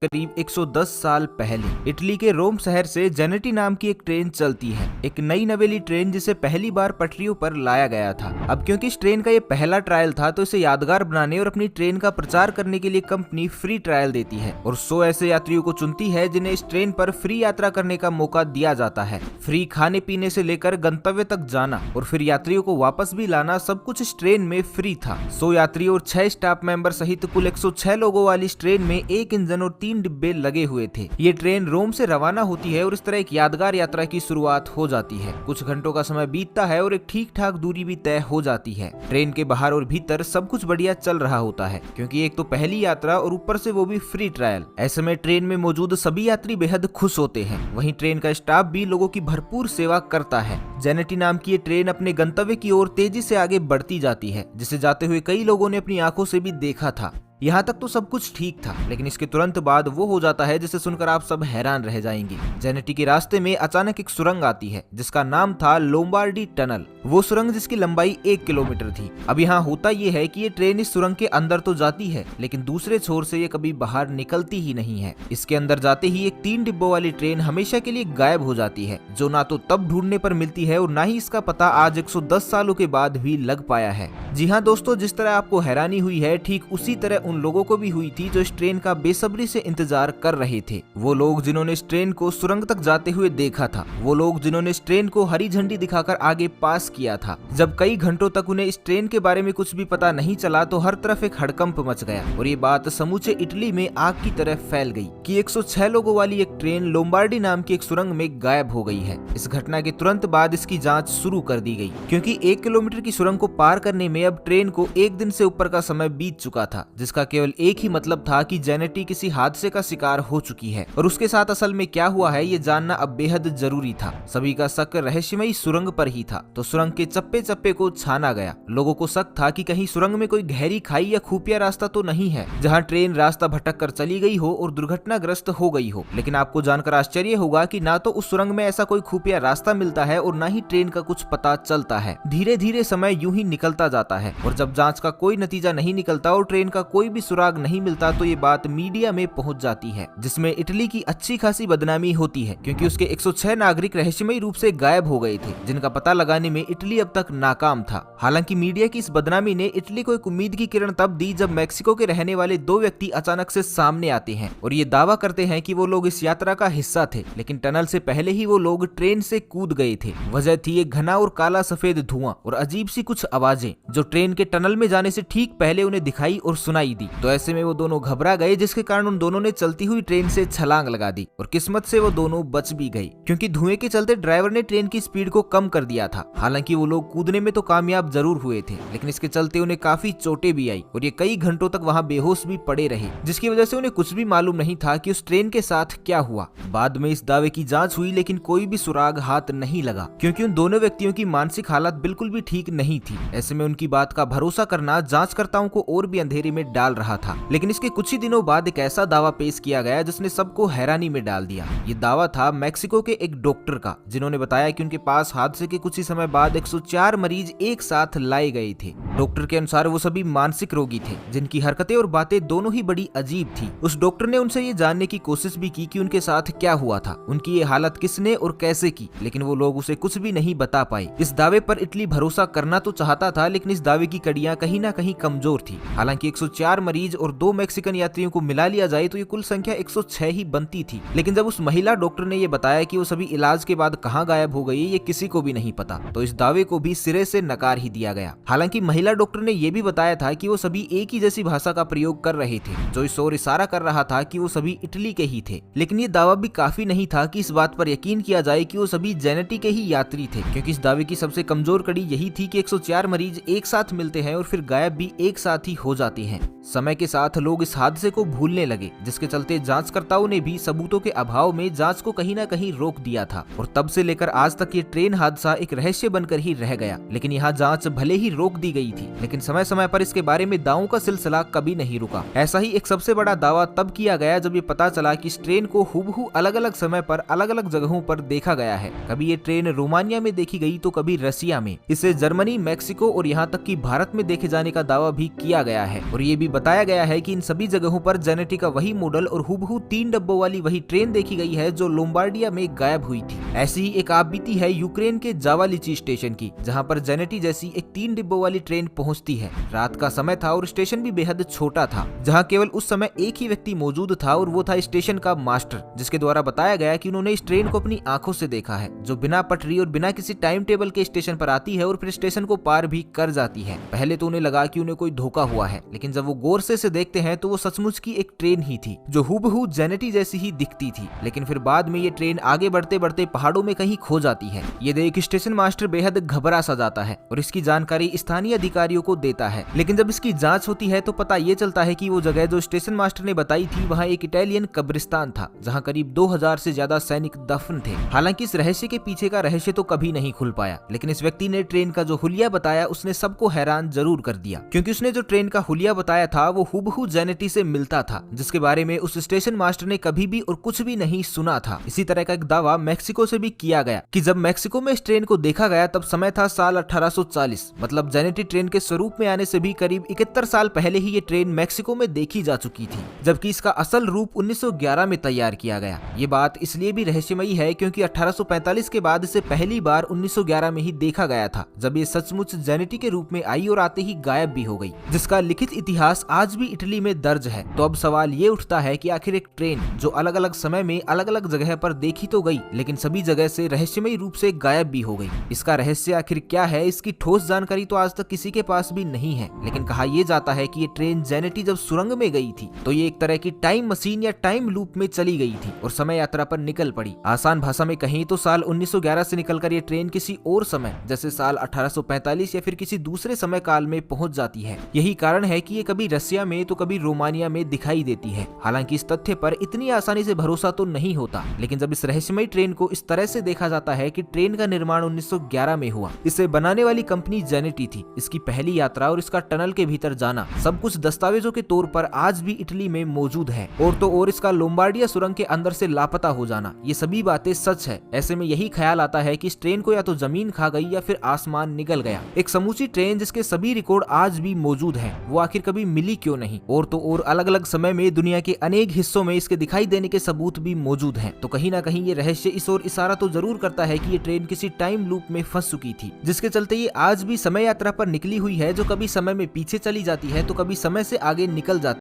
करीब 110 साल पहले इटली के रोम शहर से जेनेटी नाम की एक ट्रेन चलती है। एक नई नवेली ट्रेन जिसे पहली बार पटरियों पर लाया गया था। अब क्योंकि इस ट्रेन का ये पहला ट्रायल था तो इसे यादगार बनाने और अपनी ट्रेन का प्रचार करने के लिए कंपनी फ्री ट्रायल देती है और 100 ऐसे यात्रियों को चुनती है जिन्हें इस ट्रेन पर फ्री यात्रा करने का मौका दिया जाता है। फ्री खाने पीने से लेकर गंतव्य तक जाना और फिर यात्रियों को वापस भी लाना, सब कुछ इस ट्रेन में फ्री था। 100 यात्रियों और 6 स्टाफ मेंबर सहित कुल 106 लोगों वाली इस ट्रेन में एक इंजन और 3 डिब्बे लगे हुए थे। ये ट्रेन रोम से रवाना होती है और इस तरह एक यादगार यात्रा की शुरुआत हो जाती है। कुछ घंटों का समय बीतता है और एक ठीक ठाक दूरी भी तय हो जाती है। ट्रेन के बाहर और भीतर सब कुछ बढ़िया चल रहा होता है क्योंकि एक तो पहली यात्रा और ऊपर से वो भी फ्री ट्रायल। ऐसे में ट्रेन में मौजूद सभी यात्री बेहद खुश होते हैं। वहीं ट्रेन का स्टाफ भी लोगों की भरपूर सेवा करता है। जेनेटी नाम की ये ट्रेन अपने गंतव्य की ओर तेजी से आगे बढ़ती जाती है, जिसे जाते हुए कई लोगों ने अपनी आंखों से भी देखा था। यहाँ तक तो सब कुछ ठीक था, लेकिन इसके तुरंत बाद वो हो जाता है जिसे सुनकर आप सब हैरान रह जाएंगे। जेनेटी के रास्ते में अचानक एक सुरंग आती है जिसका नाम था लोम्बार्डी टनल। वो सुरंग जिसकी लंबाई 1 किलोमीटर थी। अब यहाँ होता ये है कि ये ट्रेन इस सुरंग के अंदर तो जाती है, लेकिन दूसरे छोर से ये कभी बाहर निकलती ही नहीं है। इसके अंदर जाते ही एक 3 डिब्बों वाली ट्रेन हमेशा के लिए गायब हो जाती है, जो ना तो तब ढूंढने पर मिलती है और ना ही इसका पता आज 110 सालों के बाद भी लग पाया है। जी हाँ दोस्तों, जिस तरह आपको हैरानी हुई है, ठीक उसी तरह उन लोगों को भी हुई थी जो इस ट्रेन का बेसब्री से इंतजार कर रहे थे। वो लोग जिन्होंने इस ट्रेन को सुरंग तक जाते हुए देखा था, वो लोग जिन्होंने इस ट्रेन को हरी झंडी दिखाकर आगे पास किया था। जब कई घंटों तक उन्हें इस ट्रेन के बारे में कुछ भी पता नहीं चला तो हर तरफ एक हड़कंप मच गया और ये बात समूचे इटली में आग की तरह फैल गई कि 106 लोगों वाली एक ट्रेन लोम्बार्डी नाम की एक सुरंग में गायब हो गई है। इस घटना के तुरंत बाद इसकी जांच शुरू कर दी गई क्योंकि 1 किलोमीटर की सुरंग को पार करने में अब ट्रेन को 1 दिन से ऊपर का समय बीत चुका था, जिसका केवल एक ही मतलब था कि जेनेटी किसी हादसे का शिकार हो चुकी है और उसके साथ असल में क्या हुआ है ये जानना अब बेहद जरूरी था। सभी का शक रहस्यमयी सुरंग पर ही था, तो सुरंग के चप्पे चप्पे को छाना गया। लोगों को शक था कि कहीं सुरंग में कोई गहरी खाई या खुफिया रास्ता तो नहीं है जहां ट्रेन रास्ता भटक कर चली गई हो और दुर्घटनाग्रस्त हो गई हो। लेकिन आपको जानकर आश्चर्य होगा कि ना तो उस सुरंग में ऐसा कोई खुफिया रास्ता मिलता है और ना ही ट्रेन का कुछ पता चलता है। धीरे धीरे समय यूं ही निकलता जाता है और जब जांच का कोई नतीजा नहीं निकलता और ट्रेन का कोई भी सुराग नहीं मिलता तो ये बात मीडिया में पहुंच जाती है, जिसमें इटली की अच्छी खासी बदनामी होती है क्योंकि उसके 106 नागरिक रहस्यमयी रूप से गायब हो गए थे, जिनका पता लगाने में इटली अब तक नाकाम था। हालांकि मीडिया की इस बदनामी ने इटली को एक उम्मीद की किरण तब दी जब मैक्सिको के रहने वाले 2 व्यक्ति अचानक से सामने आते हैं और ये दावा करते हैं कि वो लोग इस यात्रा का हिस्सा थे, लेकिन टनल से पहले ही वो लोग ट्रेन से कूद गए थे। वजह थी एक घना और काला सफेद धुआं और अजीब सी कुछ आवाजें जो ट्रेन के टनल में जाने से ठीक पहले उन्हें दिखाई और सुनाई दी। तो ऐसे में वो दोनों घबरा गए, जिसके कारण उन दोनों ने चलती हुई ट्रेन से छलांग लगा दी और किस्मत से वो दोनों बच भी गए क्योंकि धुएं के चलते ड्राइवर ने ट्रेन की स्पीड को कम कर दिया था। हालांकि वो लोग कूदने में तो कामयाब जरूर हुए थे, लेकिन इसके चलते उन्हें काफी चोटें भी आई और ये कई घंटों तक वहां बेहोश भी पड़े रहे, जिसकी वजह से उन्हें कुछ भी मालूम नहीं था कि उस ट्रेन के साथ क्या हुआ। बाद में इस दावे की जांच हुई, लेकिन कोई भी सुराग हाथ नहीं लगा क्योंकि उन दोनों व्यक्तियों की मानसिक हालत बिल्कुल भी ठीक नहीं थी। ऐसे में उनकी बात का भरोसा करना जांचकर्ताओं को और भी अंधेरे में डाल रहा था। लेकिन इसके कुछ ही दिनों बाद एक ऐसा दावा पेश किया गया जिसने सबको हैरानी में डाल दिया। ये दावा था मैक्सिको के एक डॉक्टर का, जिन्होंने बताया कि उनके पास हादसे के कुछ ही समय बाद 104 मरीज एक साथ लाए गए थे। डॉक्टर के अनुसार वो सभी मानसिक रोगी थे जिनकी हरकतें और बातें दोनों ही बड़ी अजीब थी। उस डॉक्टर ने उनसे ये जानने की कोशिश भी की कि उनके साथ क्या हुआ था, उनकी ये हालत किसने और कैसे की, लेकिन वो लोग उसे कुछ भी नहीं बता पाए। इस दावे पर इटली भरोसा करना तो चाहता था, लेकिन इस दावे की कड़ियां कहीं ना कहीं कमजोर थी। हालांकि 104 मरीज और 2 मैक्सिकन यात्रियों को मिला लिया जाए तो ये कुल संख्या 106 ही बनती थी। लेकिन जब उस महिला डॉक्टर ने ये बताया कि वो सभी इलाज के बाद कहां गायब हो गई, ये किसी को भी नहीं पता, तो इस दावे को भी सिरे से नकार ही दिया गया। हालांकि महिला डॉक्टर ने यह भी बताया था कि वो सभी एक ही जैसी भाषा का प्रयोग कर रहे थे, जो इस ओर इशारा कर रहा था कि वो सभी इटली के ही थे। लेकिन ये दावा भी काफी नहीं था कि इस बात पर यकीन किया जाए कि वो सभी जेनेटी के ही यात्री थे, क्योंकि इस दावे की सबसे कमजोर कड़ी यही थी कि 104 मरीज एक साथ मिलते हैं और फिर गायब भी एक साथ ही हो जाते हैं। समय के साथ लोग इस हादसे को भूलने लगे, जिसके चलते जांचकर्ताओं ने भी सबूतों के अभाव में जांच को कहीं ना कहीं रोक दिया था और तब से लेकर आज तक ये ट्रेन हादसा एक रहस्य बनकर ही रह गया। लेकिन यहाँ जांच भले ही रोक दी गई थी, लेकिन समय समय पर इसके बारे में दावों का सिलसिला कभी नहीं रुका। ऐसा ही एक सबसे बड़ा दावा तब किया गया जब ये पता चला कि इस ट्रेन को हूबहू अलग अलग समय पर अलग अलग जगहों पर देखा गया है। कभी ये ट्रेन रोमानिया में देखी गई तो कभी रसिया में। इसे जर्मनी, मैक्सिको और यहाँ तक कि भारत में देखे जाने का दावा भी किया गया है और ये भी बताया गया है कि इन सभी जगहों पर जेनेटी का वही मॉडल और हूबहू 3 डब्बों वाली वही ट्रेन देखी गई है जो लोम्बार्डिया में गायब हुई थी। ऐसी ही एक आप बीती है यूक्रेन के जावालिची स्टेशन की, जहां पर जेनेटी जैसी एक 3 डिब्बों वाली ट्रेन पहुंचती है। रात का समय था और स्टेशन भी बेहद छोटा था, जहां केवल उस समय एक ही व्यक्ति मौजूद था और वो था स्टेशन का मास्टर, जिसके द्वारा बताया गया कि उन्होंने इस ट्रेन को अपनी आंखों से देखा है, जो बिना पटरी और बिना किसी टाइम टेबल के स्टेशन पर आती है और फिर स्टेशन को पार भी कर जाती है। पहले तो उन्हें लगा कि उन्हें कोई धोखा हुआ है, लेकिन जब वो गौर से देखते हैं तो वो सचमुच की एक ट्रेन ही थी जो हूबहू जेनेटी जैसी ही दिखती थी। लेकिन फिर बाद में ये ट्रेन आगे बढ़ते बढ़ते पहाड़ों में कहीं खो जाती है। ये देख स्टेशन मास्टर बेहद घबरा सा जाता है और इसकी जानकारी स्थानीय अधिकारियों को देता है। लेकिन जब इसकी जांच होती है तो पता ये चलता है कि वो जगह जो स्टेशन मास्टर ने बताई थी वहाँ एक इटालियन कब्रिस्तान था, जहाँ करीब 2000 से ज्यादा सैनिक दफन थे। हालांकि इस रहस्य के पीछे का रहस्य तो कभी नहीं खुल पाया, लेकिन इस व्यक्ति ने ट्रेन का जो हुलिया बताया उसने सबको हैरान जरूर कर दिया, क्योंकि उसने जो ट्रेन का हुलिया बताया था वो हूबहू जेनेटी से मिलता था, जिसके बारे में उस स्टेशन मास्टर ने कभी भी और कुछ भी नहीं सुना था। इसी तरह का एक दावा मेक्सिको से भी किया गया कि जब मेक्सिको में इस ट्रेन को देखा गया तब समय था साल 1840, मतलब जेनेटी ट्रेन के स्वरूप में आने से भी करीब 71 साल पहले ही ये ट्रेन मेक्सिको में देखी जा चुकी थी, जबकि इसका असल रूप 1911 में तैयार किया गया। ये बात इसलिए भी रहस्यमयी है क्योंकि 1845 के बाद इसे पहली बार 1911 में ही देखा गया था, जब ये सचमुच जेनेटी के रूप में आई और आते ही गायब भी हो गई, जिसका लिखित इतिहास आज भी इटली में दर्ज है। तो अब सवाल ये उठता है कि आखिर एक ट्रेन जो अलग अलग समय में अलग अलग जगह पर देखी तो गई, लेकिन सभी जगह से रहस्यमयी रूप से गायब भी हो गई, इसका रहस्य आखिर क्या है? इसकी ठोस जानकारी तो आज तक किसी के पास भी नहीं है। लेकिन कहा यह जाता है कि ये ट्रेन जेनेटी जब सुरंग में गई थी तो ये एक तरह की टाइम मशीन या टाइम लूप में चली गई थी और समय यात्रा पर निकल पड़ी। आसान भाषा में कहीं तो साल 1911 से निकलकर ये ट्रेन किसी और समय जैसे साल 1845 या फिर किसी दूसरे समय काल में पहुंच जाती है। यही कारण है कि ये कभी रसिया में तो कभी रोमानिया में दिखाई देती है। हालांकि इस तथ्य पर इतनी आसानी से भरोसा तो नहीं होता, लेकिन जब इस रहस्यमयी ट्रेन को इस तरह से देखा जाता है कि ट्रेन का निर्माण 1911 में हुआ, इसे बनाने वाली कंपनी जेनेटी थी, इसकी पहली यात्रा और इसका टनल के भीतर जाना सब कुछ दस्तावेजों के तौर पर आज भी इटली में मौजूद है। और तो और इसका लोम्बार्डिया सुरंग के अंदर से लापता हो जाना, ये सभी बातें सच है। ऐसे में यही ख्याल आता है कि इस ट्रेन को या तो जमीन खा गई या फिर आसमान निगल गया। एक समूची ट्रेन जिसके सभी रिकॉर्ड आज भी मौजूद हैं, वो आखिर कभी मिली क्यों नहीं? और तो और अलग अलग समय में दुनिया के अनेक हिस्सों में इसके दिखाई देने के सबूत भी मौजूद हैं। तो कहीं ना कहीं ये रहस्य इस ओर इशारा तो जरूर करता है कि ये ट्रेन किसी टाइम लूप में फंस चुकी थी, जिसके चलते ये आज भी समय यात्रा पर निकली हुई है, जो कभी समय में पीछे चली जाती है तो कभी समय से आगे निकल जाती है।